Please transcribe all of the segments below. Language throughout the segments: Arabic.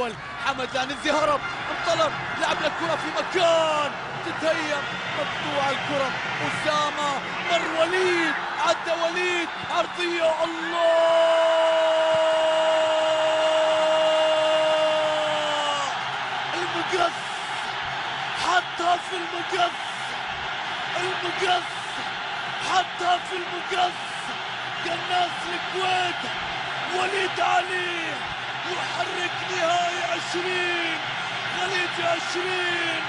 الأول. حمد العنزي هرب، انطلق، لعب الكرة في مكان، تتهيأ، مقطوعة الكرة. أسامة، مر وليد، عدى وليد، عرضية، الله! المقص، حطها في المقص، المقص، حطها في المقص. قناص الكويت وليد علي يحرك نهائي 20 خليج 20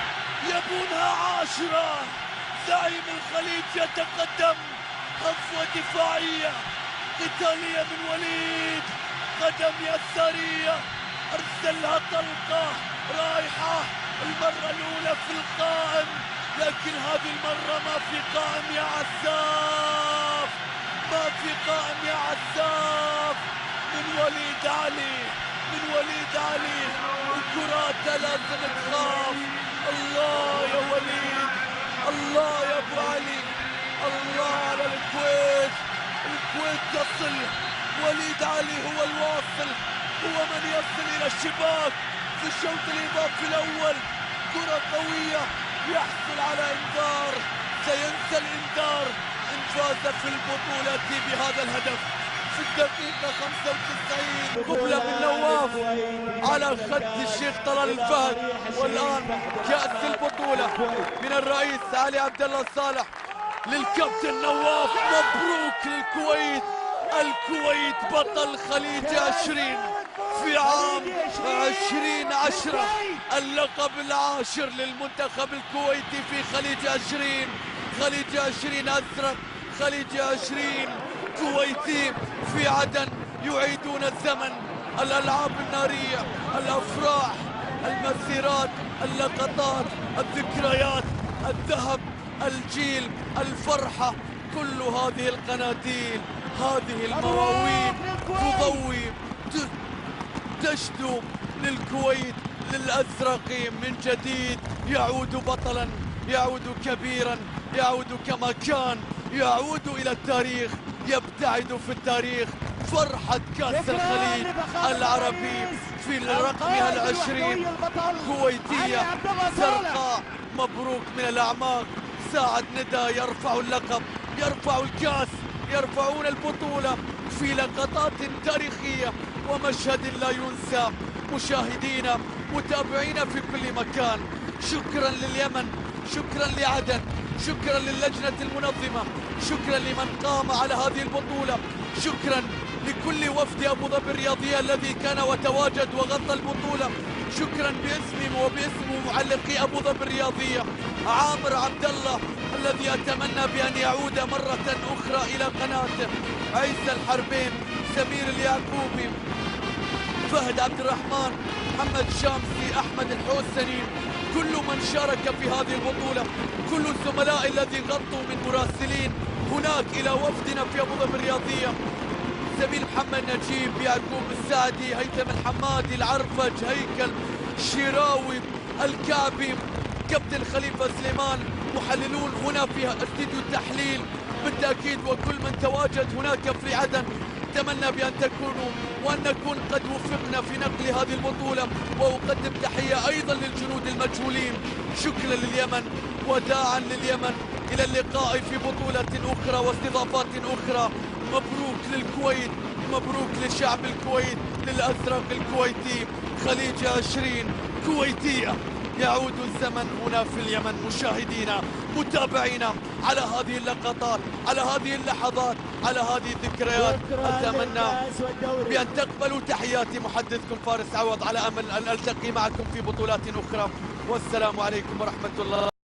يبونها 10. زعيم الخليج يتقدم، خطوة دفاعية قتالية من وليد، قدم يسارية أرسلها طلقة رايحة المرة الأولى في القائم، لكن هذه المرة ما في قائم يا عساف، ما في قائم يا عساف. من وليد علي، من وليد علي، الكرات لازم تخاف. الله يا وليد، الله يا ابو علي، الله على الكويت. الكويت تصل، وليد علي هو الواصل، هو من يصل الى الشباك في الشوط الاضافي الاول. كرة قوية، يحصل على انذار، سينسى الانذار ان فاز في البطولة بهذا الهدف في الدقيقة 95. قبلة من نواف على خد الشيخ طلال الفهد. والآن كأس البطولة من الرئيس علي عبد الله صالح للكابتن نواف. مبروك للكويت، الكويت بطل خليج 20 في عام 2010، اللقب العاشر للمنتخب الكويتي في خليج 20. خليج 20 أزرق، خليج 20 كويتي في عدن يعيدون الزمن، الألعاب النارية، الأفراح، المسيرات، اللقطات، الذكريات، الذهب، الجيل، الفرحة، كل هذه القناديل، هذه المواويل تضوي، تشدو للكويت، للأزرق من جديد. يعود بطلا، يعود كبيرا، يعود كما كان، يعود إلى التاريخ، يبتعد في التاريخ. فرحة كأس الخليج العربي في رقمها 20 كويتية زرقاء. مبروك من الأعماق. ساعد ندى يرفع اللقب، يرفع الكاس، يرفعون البطولة في لقطات تاريخية ومشهد لا ينسى. مشاهدينا، متابعينا في كل مكان، شكرا لليمن، شكرا لعدن، شكرا للجنة المنظمة، شكرا لمن قام على هذه البطولة، شكرا لكل وفد أبو ظبي الرياضية الذي كان وتواجد وغطى البطولة. شكرا باسمي وباسم معلقي أبو ظبي الرياضية. عامر عبد الله الذي أتمنى بأن يعود مرة أخرى إلى قناته، عيسى الحربين، سمير اليعقوبي، فهد عبد الرحمن، محمد شامسي، أحمد الحوسني، كل من شارك في هذه البطولة، كل الزملاء الذين غطوا من مراسلين هناك إلى وفدنا في أبو ظبي الرياضية، زميل محمد نجيب، يعقوب السعدي، هيثم الحمادي، العرفج، هيكل، شيراوي، الكعبي، كابتن خليفة سليمان، محللون هنا في استديو التحليل بالتأكيد، وكل من تواجد هناك في عدن. أتمنى بأن تكونوا وأن نكون قد وفقنا في نقل هذه البطولة، وأقدم تحية أيضا للجنود المجهولين. شكرا لليمن، وداعا لليمن، إلى اللقاء في بطولة أخرى واستضافات أخرى. مبروك للكويت، مبروك لشعب الكويت، للأزرق الكويتي. خليج 20 كويتية، يعود الزمن هنا في اليمن. مشاهدينا، متابعينا، على هذه اللقطات، على هذه اللحظات، على هذه الذكريات، أتمنى بأن تقبلوا تحياتي. محدثكم فارس عوض، على أمل أن ألتقي معكم في بطولات أخرى، والسلام عليكم ورحمة الله.